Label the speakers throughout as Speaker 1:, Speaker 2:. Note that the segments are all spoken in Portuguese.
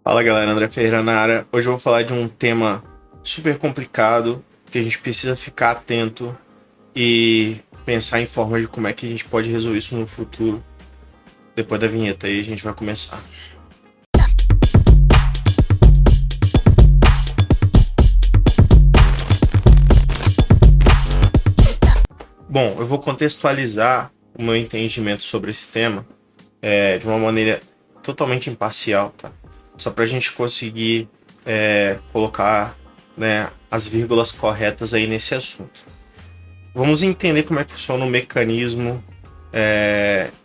Speaker 1: Fala galera, André Ferreira na área. Hoje eu vou falar de um tema super complicado que a gente precisa ficar atento e pensar em formas de como é que a gente pode resolver isso no futuro. Depois da vinheta aí a gente vai começar. Bom, eu vou contextualizar o meu entendimento sobre esse tema de uma maneira totalmente imparcial, tá? Só para a gente conseguir colocar, né, as vírgulas corretas aí nesse assunto. Vamos entender como é que funciona o mecanismo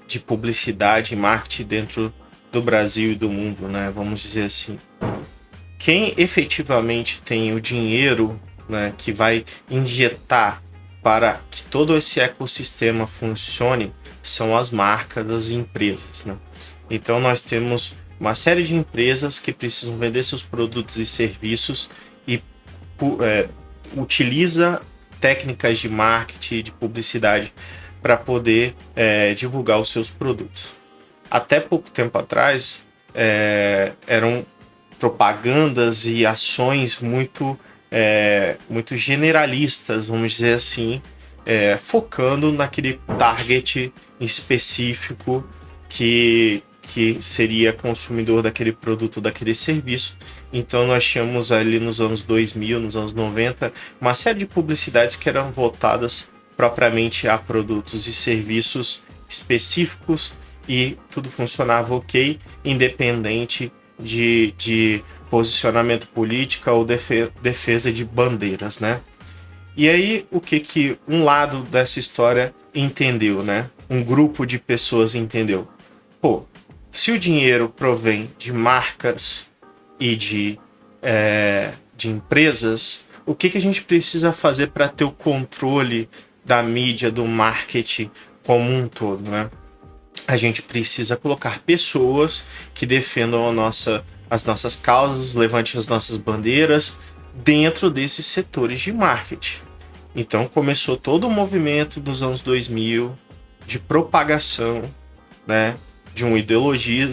Speaker 1: de publicidade e marketing dentro do Brasil e do mundo, né? Vamos dizer assim. Quem efetivamente tem o dinheiro, né, que vai injetar para que todo esse ecossistema funcione são as marcas das empresas, né? Então nós temos uma série de empresas que precisam vender seus produtos e serviços e utiliza técnicas de marketing, de publicidade para poder divulgar os seus produtos. Até pouco tempo atrás eram propagandas e ações muito generalistas, vamos dizer assim, focando naquele target específico que seria consumidor daquele produto, daquele serviço. Então nós tínhamos ali nos anos 2000, nos anos 90, uma série de publicidades que eram voltadas propriamente a produtos e serviços específicos e tudo funcionava ok, independente de posicionamento político ou defesa de bandeiras, né? E aí, o que um lado dessa história entendeu, né? Um grupo de pessoas entendeu. Pô, se o dinheiro provém de marcas e de empresas, o que a gente precisa fazer para ter o controle da mídia, do marketing como um todo, né? A gente precisa colocar pessoas que defendam as nossas causas, levantem as nossas bandeiras dentro desses setores de marketing. Então começou todo o movimento dos anos 2000 de propagação, né, de uma ideologia,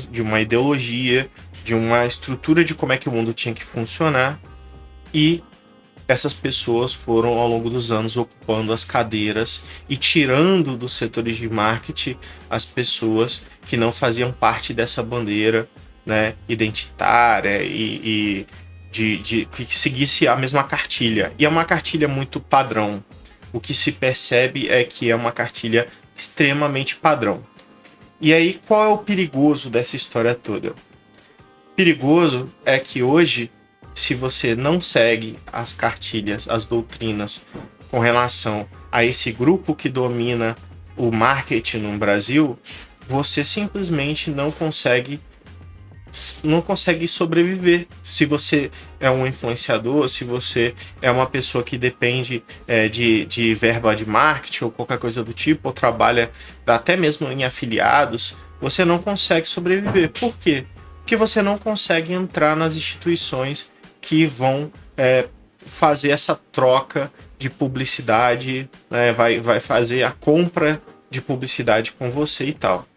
Speaker 1: de uma estrutura de como é que o mundo tinha que funcionar, e essas pessoas foram ao longo dos anos ocupando as cadeiras e tirando dos setores de marketing as pessoas que não faziam parte dessa bandeira, né, identitária e que seguisse a mesma cartilha. E é uma cartilha muito padrão. O que se percebe é que é uma cartilha extremamente padrão. E aí, qual é o perigoso dessa história toda? Perigoso é que hoje, se você não segue as cartilhas, as doutrinas com relação a esse grupo que domina o marketing no Brasil, você simplesmente não consegue sobreviver. Se você é um influenciador, se você é uma pessoa que depende de verba de marketing ou qualquer coisa do tipo, ou trabalha até mesmo em afiliados, você não consegue sobreviver. Por quê? Porque você não consegue entrar nas instituições que vão fazer essa troca de publicidade, né? vai fazer a compra de publicidade com você e tal.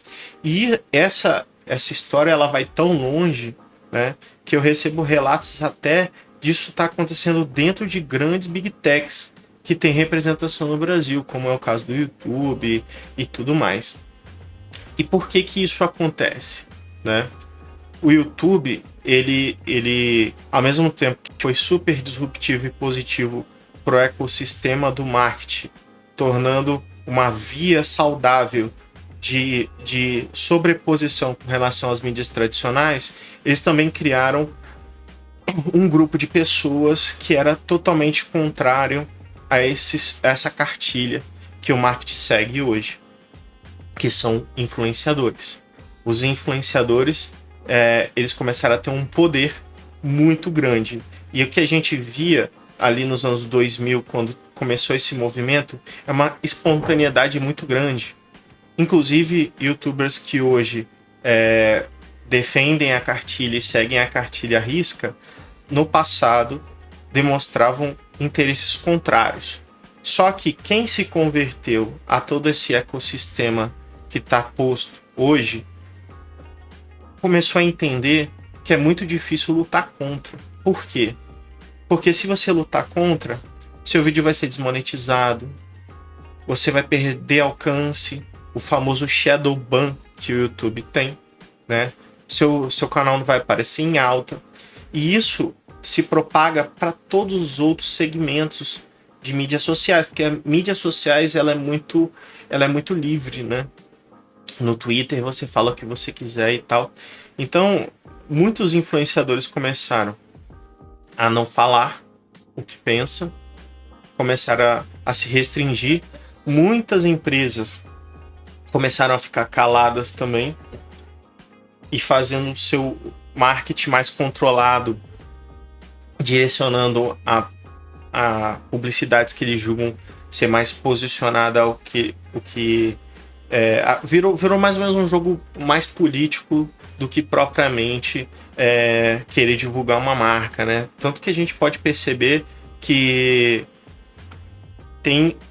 Speaker 1: E essa história ela vai tão longe, né, que eu recebo relatos até disso estar acontecendo dentro de grandes big techs que tem representação no Brasil, como é o caso do YouTube e tudo mais. E por que isso acontece, né? O YouTube, ele ao mesmo tempo que foi super disruptivo e positivo para o ecossistema do marketing, tornando uma via saudável de sobreposição com relação às mídias tradicionais, eles também criaram um grupo de pessoas que era totalmente contrário a essa cartilha que o marketing segue hoje, que são influenciadores. Os influenciadores, eles começaram a ter um poder muito grande. E o que a gente via ali nos anos 2000, quando começou esse movimento, é uma espontaneidade muito grande. Inclusive, youtubers que hoje defendem a cartilha e seguem a cartilha à risca, no passado demonstravam interesses contrários. Só que quem se converteu a todo esse ecossistema que está posto hoje, começou a entender que é muito difícil lutar contra. Por quê? Porque se você lutar contra, seu vídeo vai ser desmonetizado, você vai perder alcance, o famoso shadow ban que o YouTube tem, né? Seu canal não vai aparecer em alta. E isso se propaga para todos os outros segmentos de mídias sociais, porque as mídias sociais ela é muito livre, né? No Twitter você fala o que você quiser e tal. Então, muitos influenciadores começaram a não falar o que pensam, começaram a se restringir. Muitas empresas começaram a ficar caladas também e fazendo o seu marketing mais controlado, direcionando a publicidades que eles julgam ser mais posicionada ao que virou mais ou menos um jogo mais político do que propriamente querer divulgar uma marca, né? Tanto que a gente pode perceber que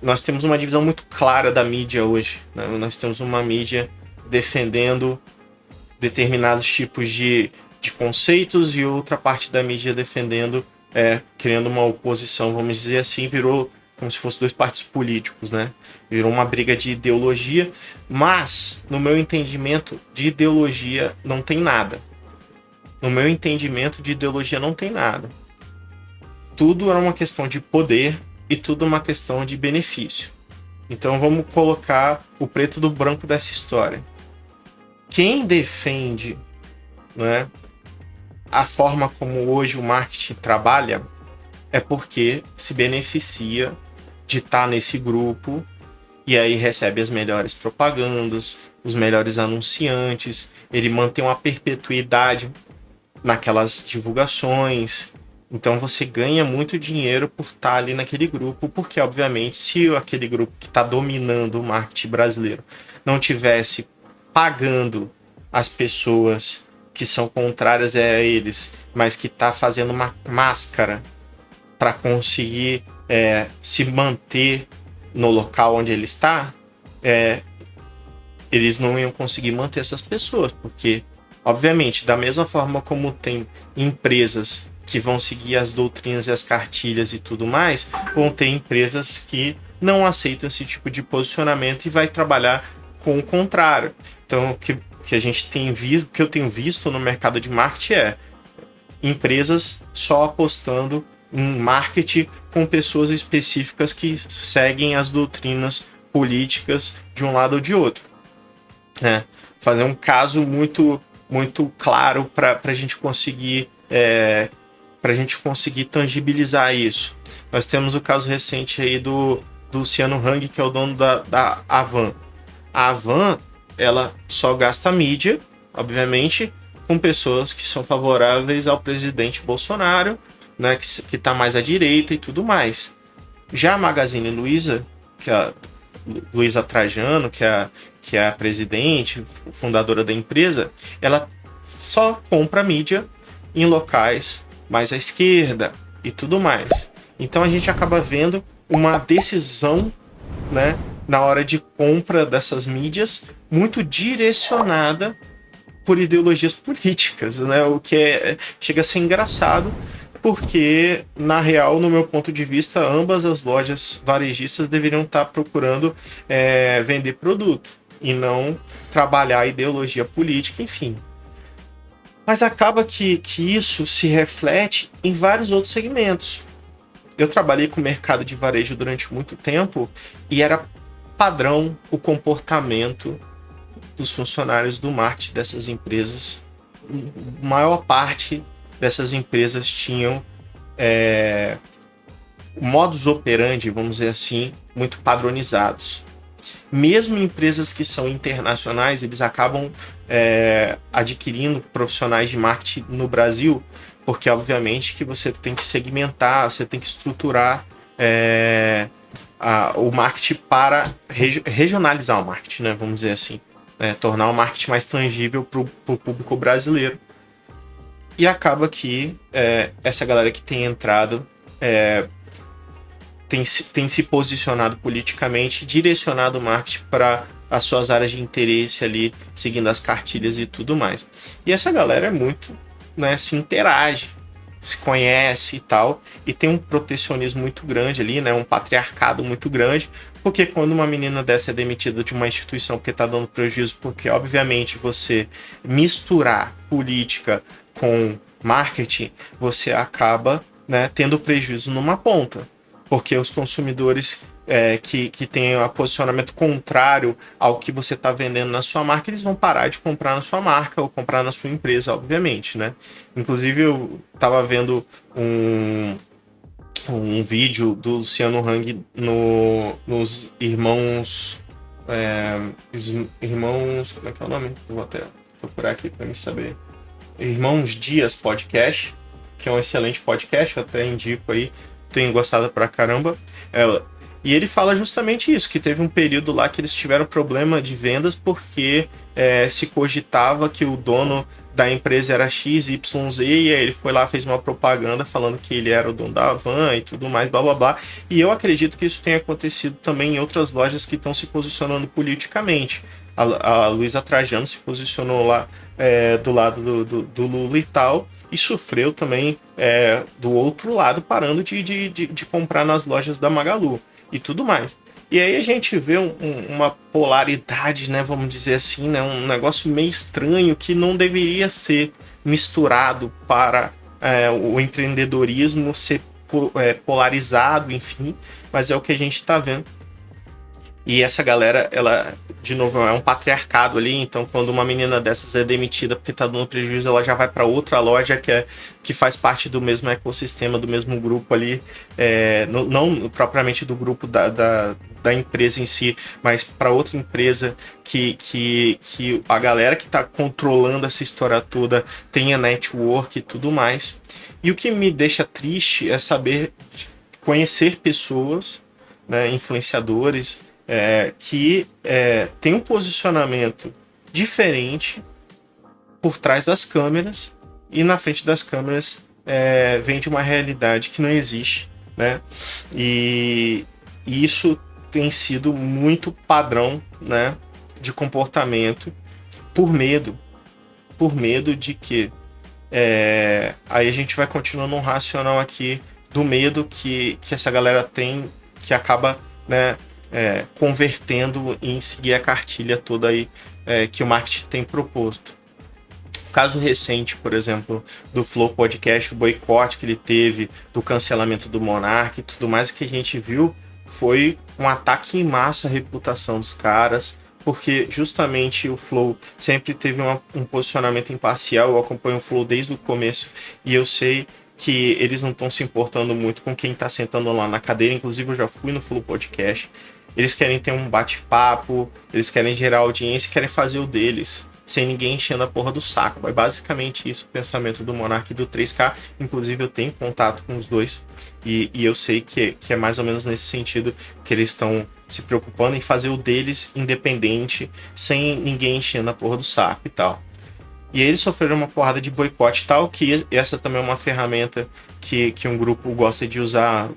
Speaker 1: nós temos uma divisão muito clara da mídia hoje, né? Nós temos uma mídia defendendo determinados tipos de conceitos e outra parte da mídia defendendo, criando uma oposição, vamos dizer assim, virou como se fossem dois partidos políticos, né? Virou uma briga de ideologia, mas, no meu entendimento, de ideologia não tem nada. No meu entendimento, de ideologia não tem nada. Tudo é uma questão de poder e tudo é uma questão de benefício. Então vamos colocar o preto do branco dessa história. Quem defende, né, a forma como hoje o marketing trabalha é porque se beneficia de estar nesse grupo e aí recebe as melhores propagandas, os melhores anunciantes, ele mantém uma perpetuidade naquelas divulgações. Então você ganha muito dinheiro por estar ali naquele grupo, porque obviamente se aquele grupo que está dominando o marketing brasileiro não tivesse pagando as pessoas que são contrárias a eles, mas que está fazendo uma máscara para conseguir se manter no local onde ele está, eles não iam conseguir manter essas pessoas, porque, obviamente, da mesma forma como tem empresas que vão seguir as doutrinas e as cartilhas e tudo mais, vão ter empresas que não aceitam esse tipo de posicionamento e vai trabalhar com o contrário. Então, o que a gente tem visto, que eu tenho visto no mercado de marketing é empresas só apostando em marketing com pessoas específicas que seguem as doutrinas políticas de um lado ou de outro. Fazer um caso muito, muito claro para a gente conseguir tangibilizar isso. Nós temos o caso recente aí do Luciano Hang, que é o dono da Avan. A Avan, ela só gasta mídia, obviamente, com pessoas que são favoráveis ao presidente Bolsonaro, né, que está mais à direita e tudo mais. Já a Magazine Luiza, que é a Luiza Trajano, que é a presidente, fundadora da empresa, ela só compra mídia em locais mais à esquerda e tudo mais. Então a gente acaba vendo uma decisão, né, na hora de compra dessas mídias muito direcionada por ideologias políticas, né? O que chega a ser engraçado, porque, na real, no meu ponto de vista, ambas as lojas varejistas deveriam estar procurando vender produto e não trabalhar a ideologia política, enfim. Mas acaba que isso se reflete em vários outros segmentos. Eu trabalhei com o mercado de varejo durante muito tempo e era padrão o comportamento dos funcionários do marketing dessas empresas. A maior parte dessas empresas tinham modus operandi, vamos dizer assim, muito padronizados. Mesmo empresas que são internacionais, eles acabam adquirindo profissionais de marketing no Brasil, porque obviamente que você tem que segmentar, você tem que estruturar o marketing para regionalizar o marketing, né? Vamos dizer assim, tornar o marketing mais tangível para o público brasileiro. E acaba que essa galera que tem entrado tem se posicionado politicamente, direcionado o marketing para as suas áreas de interesse ali, seguindo as cartilhas e tudo mais. E essa galera é muito né, se interage, se conhece e tal, e tem um protecionismo muito grande ali, né, um patriarcado muito grande, porque quando uma menina dessa é demitida de uma instituição porque tá dando prejuízo, porque obviamente você misturar política com marketing, você acaba, né, tendo prejuízo numa ponta, porque os consumidores que têm um posicionamento contrário ao que você está vendendo na sua marca, eles vão parar de comprar na sua marca ou comprar na sua empresa, obviamente, né? Inclusive, eu estava vendo um vídeo do Luciano Hang nos Irmãos... Irmãos... Como é que é o nome? Eu vou até procurar aqui para me saber. Irmãos Dias Podcast, que é um excelente podcast, eu até indico aí, tenho gostado pra caramba. E ele fala justamente isso, que teve um período lá que eles tiveram problema de vendas porque se cogitava que o dono da empresa era XYZ, e aí ele foi lá, fez uma propaganda falando que ele era o dono da Havan e tudo mais, blá blá blá. E eu acredito que isso tenha acontecido também em outras lojas que estão se posicionando politicamente. A Luísa Trajano se posicionou lá do lado do Lula e tal, e sofreu também do outro lado, parando de comprar nas lojas da Magalu e tudo mais. E aí a gente vê uma polaridade, né, vamos dizer assim, né, um negócio meio estranho que não deveria ser misturado para o empreendedorismo ser polarizado, enfim, mas é o que a gente está vendo. E essa galera, ela, de novo, é um patriarcado ali, então quando uma menina dessas é demitida porque tá dando prejuízo, ela já vai para outra loja que faz parte do mesmo ecossistema, do mesmo grupo ali, não propriamente do grupo da empresa em si, mas para outra empresa que a galera que tá controlando essa história toda tenha network e tudo mais. E o que me deixa triste é saber conhecer pessoas, né, influenciadores, que tem um posicionamento diferente por trás das câmeras, e na frente das câmeras vem de uma realidade que não existe, né? E isso tem sido muito padrão, né, de comportamento por medo de que aí a gente vai continuando um racional aqui do medo que essa galera tem, que acaba, né, convertendo em seguir a cartilha toda aí que o marketing tem proposto. Caso recente, por exemplo, do Flow Podcast, o boicote que ele teve, do cancelamento do Monark e tudo mais, o que a gente viu foi um ataque em massa à reputação dos caras, porque justamente o Flow sempre teve um posicionamento imparcial. Eu acompanho o Flow desde o começo e eu sei que eles não estão se importando muito com quem está sentando lá na cadeira. Inclusive, eu já fui no Flow Podcast. Eles querem ter um bate-papo, eles querem gerar audiência, querem fazer o deles, sem ninguém enchendo a porra do saco. É basicamente isso o pensamento do Monark e do 3K. Inclusive, eu tenho contato com os dois e eu sei que é mais ou menos nesse sentido que eles estão se preocupando em fazer o deles independente, sem ninguém enchendo a porra do saco e tal. E eles sofreram uma porrada de boicote e tal, que essa também é uma ferramenta que um grupo gosta de usar,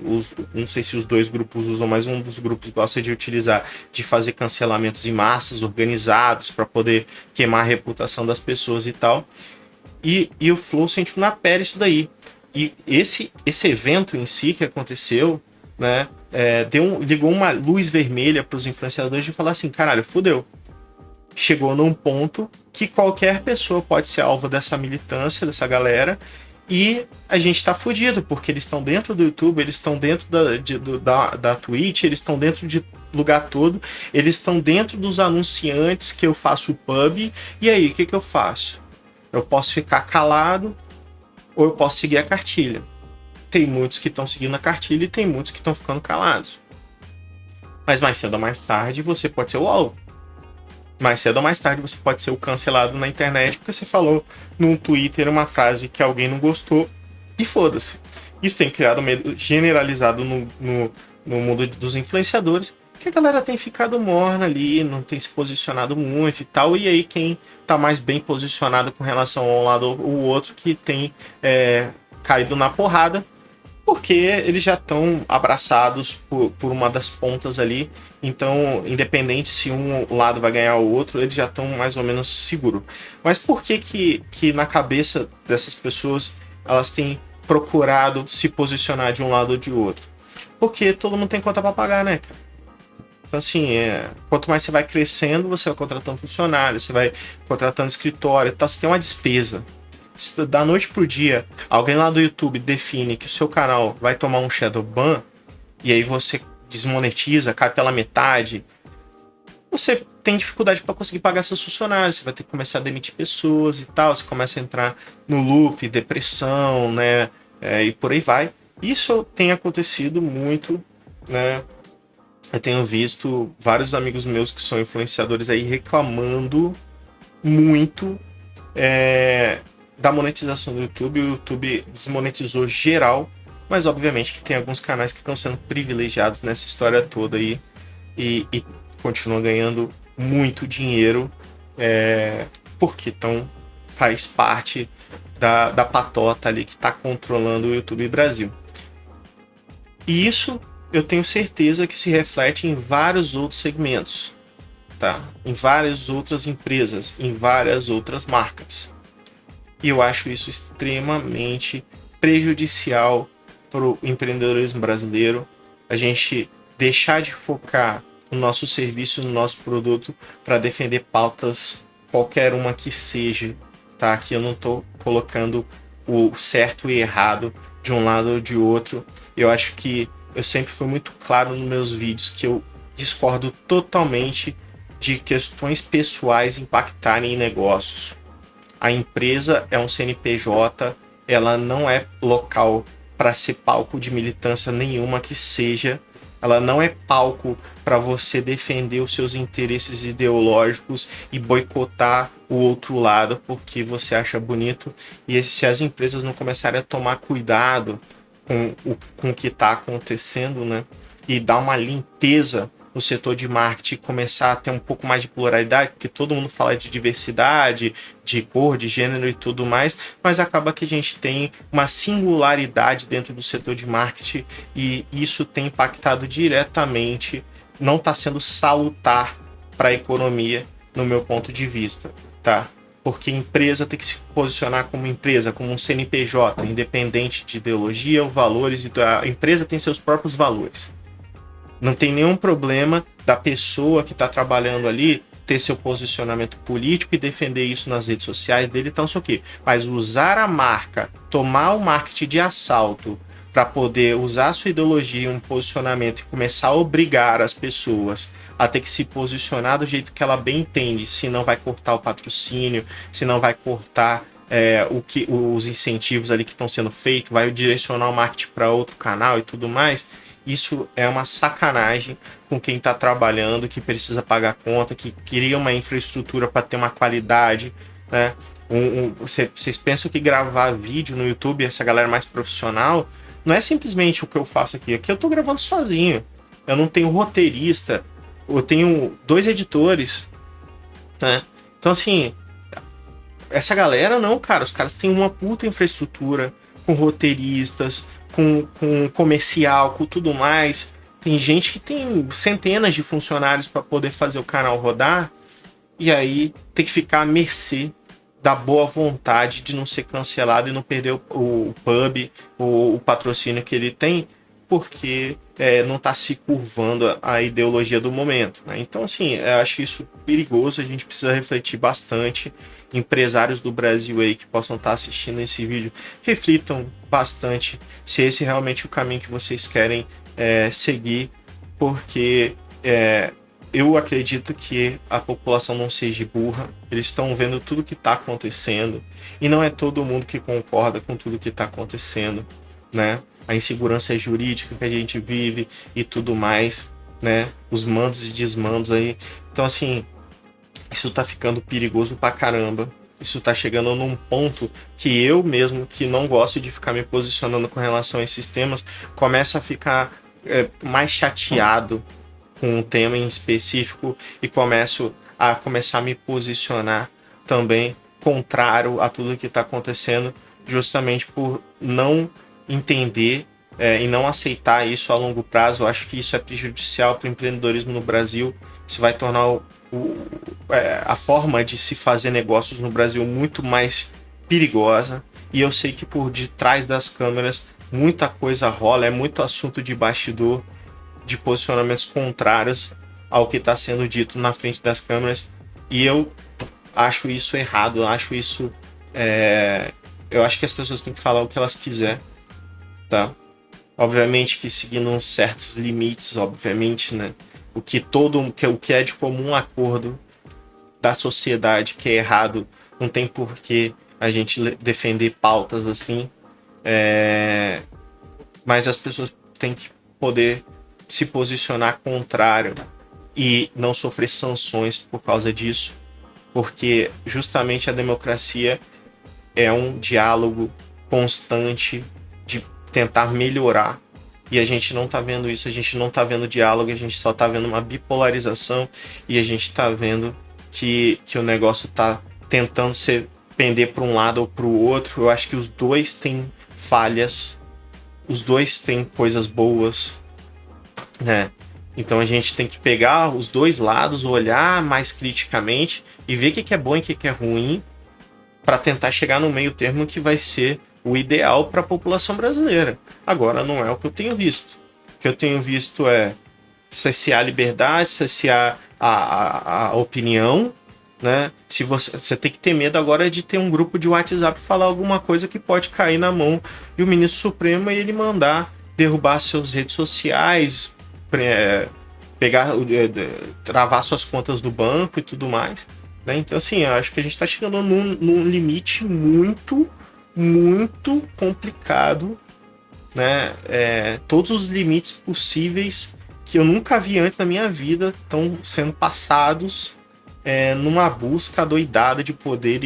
Speaker 1: não sei se os dois grupos usam, mas um dos grupos gosta de utilizar, de fazer cancelamentos em massas, organizados, para poder queimar a reputação das pessoas e tal. E o Flow sentiu na pele isso daí. E esse evento em si que aconteceu, né, ligou uma luz vermelha para os influenciadores de falar assim, caralho, fudeu. Chegou num ponto que qualquer pessoa pode ser alvo dessa militância, dessa galera, e a gente tá fudido, porque eles estão dentro do YouTube, eles estão dentro da Twitch, eles estão dentro de lugar todo, eles estão dentro dos anunciantes que eu faço pub, e aí, o que eu faço? Eu posso ficar calado, ou eu posso seguir a cartilha. Tem muitos que estão seguindo a cartilha e tem muitos que estão ficando calados. Mas mais cedo ou mais tarde, você pode ser o alvo. Mais cedo ou mais tarde você pode ser o cancelado na internet porque você falou no Twitter uma frase que alguém não gostou e foda-se. Isso tem criado medo generalizado no mundo dos influenciadores, que a galera tem ficado morna ali, não tem se posicionado muito e tal, e aí quem tá mais bem posicionado com relação a um lado ou outro que tem caído na porrada, porque eles já estão abraçados por uma das pontas ali. Então, independente se um lado vai ganhar ou outro, eles já estão mais ou menos seguros. Mas por que na cabeça dessas pessoas elas têm procurado se posicionar de um lado ou de outro? Porque todo mundo tem conta para pagar, né, cara? Então, assim, quanto mais você vai crescendo, você vai contratando funcionário, você vai contratando escritório, então você tem uma despesa. Se da noite pro dia, alguém lá do YouTube define que o seu canal vai tomar um shadow ban, e aí você desmonetiza, cai pela metade, você tem dificuldade para conseguir pagar seus funcionários, você vai ter que começar a demitir pessoas e tal, você começa a entrar no loop, depressão, né, e por aí vai. Isso tem acontecido muito, né? Eu tenho visto vários amigos meus que são influenciadores aí reclamando muito da monetização do YouTube. O YouTube desmonetizou geral, mas obviamente que tem alguns canais que estão sendo privilegiados nessa história toda aí e continuam ganhando muito dinheiro porque faz parte da patota ali que está controlando o YouTube Brasil. E isso eu tenho certeza que se reflete em vários outros segmentos, tá? Em várias outras empresas, em várias outras marcas. E eu acho isso extremamente prejudicial para o empreendedorismo brasileiro. A gente deixar de focar no nosso serviço, no nosso produto, para defender pautas, qualquer uma que seja, tá? Aqui eu não estou colocando o certo e errado de um lado ou de outro. Eu acho que eu sempre fui muito claro nos meus vídeos que eu discordo totalmente de questões pessoais impactarem em negócios. A empresa é um CNPJ, ela não é local para ser palco de militância nenhuma que seja, ela não é palco para você defender os seus interesses ideológicos e boicotar o outro lado porque você acha bonito. E se as empresas não começarem a tomar cuidado com o que está acontecendo, né, e dar uma limpeza no setor de marketing, começar a ter um pouco mais de pluralidade, porque todo mundo fala de diversidade, de cor, de gênero e tudo mais, mas acaba que a gente tem uma singularidade dentro do setor de marketing e isso tem impactado diretamente, não está sendo salutar para a economia, no meu ponto de vista, tá? Porque a empresa tem que se posicionar como empresa, como um CNPJ, independente de ideologia ou valores, a empresa tem seus próprios valores. Não tem nenhum problema da pessoa que está trabalhando ali ter seu posicionamento político e defender isso nas redes sociais dele, então isso aqui. Mas usar a marca, tomar o marketing de assalto para poder usar a sua ideologia, um posicionamento e começar a obrigar as pessoas a ter que se posicionar do jeito que ela bem entende, se não vai cortar o patrocínio, se não vai cortar os incentivos ali que estão sendo feitos, vai direcionar o marketing para outro canal e tudo mais. Isso é uma sacanagem com quem está trabalhando, que precisa pagar conta, que queria uma infraestrutura para ter uma qualidade, né? Vocês pensam que gravar vídeo no YouTube, essa galera mais profissional, não é simplesmente o que eu faço aqui. Aqui eu estou gravando sozinho. Eu não tenho roteirista, eu tenho 2 editores, né? Então, assim, essa galera não, cara. Os caras têm uma puta infraestrutura, com roteiristas, com comercial, com tudo mais. Tem gente que tem centenas de funcionários para poder fazer o canal rodar e aí tem que ficar à mercê da boa vontade de não ser cancelado e não perder o pub, o patrocínio que ele tem, porque não está se curvando a ideologia do momento, né? Então, assim, eu acho isso perigoso, a gente precisa refletir bastante. Empresários do Brasil aí que possam estar assistindo esse vídeo, reflitam bastante se esse é realmente o caminho que vocês querem seguir, porque eu acredito que a população não seja burra, eles estão vendo tudo que está acontecendo e não é todo mundo que concorda com tudo que está acontecendo, né? A insegurança jurídica que a gente vive e tudo mais, né? Os mandos e desmandos aí. Então, assim, isso tá ficando perigoso pra caramba. Isso tá chegando num ponto que eu mesmo, que não gosto de ficar me posicionando com relação a esses temas, começo a ficar mais chateado com um tema em específico e começo a começar a me posicionar também contrário a tudo que está acontecendo, justamente por não entender e não aceitar isso a longo prazo, eu acho que isso é prejudicial para o empreendedorismo no Brasil. Isso vai tornar a forma de se fazer negócios no Brasil muito mais perigosa. E eu sei que por detrás das câmeras muita coisa rola, é muito assunto de bastidor, de posicionamentos contrários ao que está sendo dito na frente das câmeras. E eu acho isso errado, eu acho isso. Eu acho que as pessoas têm que falar o que elas quiserem, tá? Obviamente que seguindo uns certos limites, obviamente, né? O que é de comum acordo da sociedade que é errado, não tem por que a gente defender pautas assim. Mas as pessoas têm que poder se posicionar contrário e não sofrer sanções por causa disso, porque justamente a democracia é um diálogo constante de tentar melhorar. E a gente não tá vendo isso, a gente não tá vendo diálogo, a gente só tá vendo uma bipolarização e a gente tá vendo que o negócio tá tentando se pender para um lado ou para o outro. Eu acho que os dois têm falhas, os dois têm coisas boas, né? Então a gente tem que pegar os dois lados, olhar mais criticamente e ver o que é bom e o que é ruim, para tentar chegar no meio termo que vai ser o ideal para a população brasileira. Agora, não é o que eu tenho visto. O que eu tenho visto é cercear a liberdade, cercear a opinião, né? Se você tem que ter medo agora de ter um grupo de WhatsApp falar alguma coisa que pode cair na mão do ministro Supremo e ele mandar derrubar suas redes sociais, travar suas contas do banco e tudo mais. Né? Então, assim, eu acho que a gente está chegando num limite muito, muito complicado, né? Todos os limites possíveis que eu nunca vi antes na minha vida estão sendo passados numa busca adoidada de poder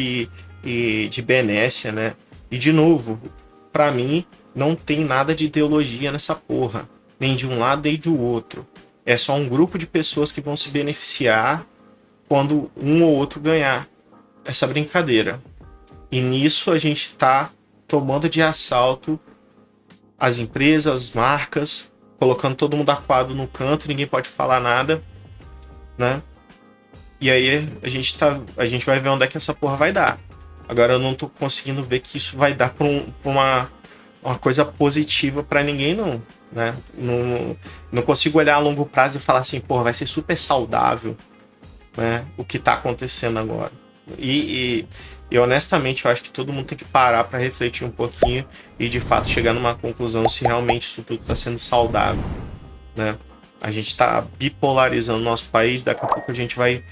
Speaker 1: e de benécia, né? E, de novo, para mim, não tem nada de ideologia nessa porra, nem de um lado nem do outro. É só um grupo de pessoas que vão se beneficiar quando um ou outro ganhar essa brincadeira. E nisso a gente está tomando de assalto as empresas, as marcas, colocando todo mundo aquado no canto, ninguém pode falar nada, né? E aí a gente vai ver onde é que essa porra vai dar. Agora eu não tô conseguindo ver que isso vai dar pra uma coisa positiva para ninguém, não. Né? Não consigo olhar a longo prazo e falar assim, porra, vai ser super saudável, né, o que está acontecendo agora. E honestamente eu acho que todo mundo tem que parar para refletir um pouquinho e de fato chegar numa conclusão se realmente isso tudo está sendo saudável, né? A gente está bipolarizando o nosso país, daqui a pouco a gente vai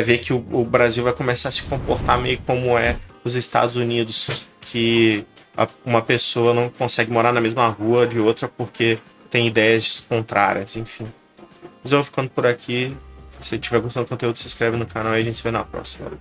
Speaker 1: ver que o Brasil vai começar a se comportar meio como os Estados Unidos, que uma pessoa não consegue morar na mesma rua de outra porque tem ideias contrárias, enfim. Mas eu vou ficando por aqui. Se tiver gostando do conteúdo, se inscreve no canal e a gente se vê na próxima.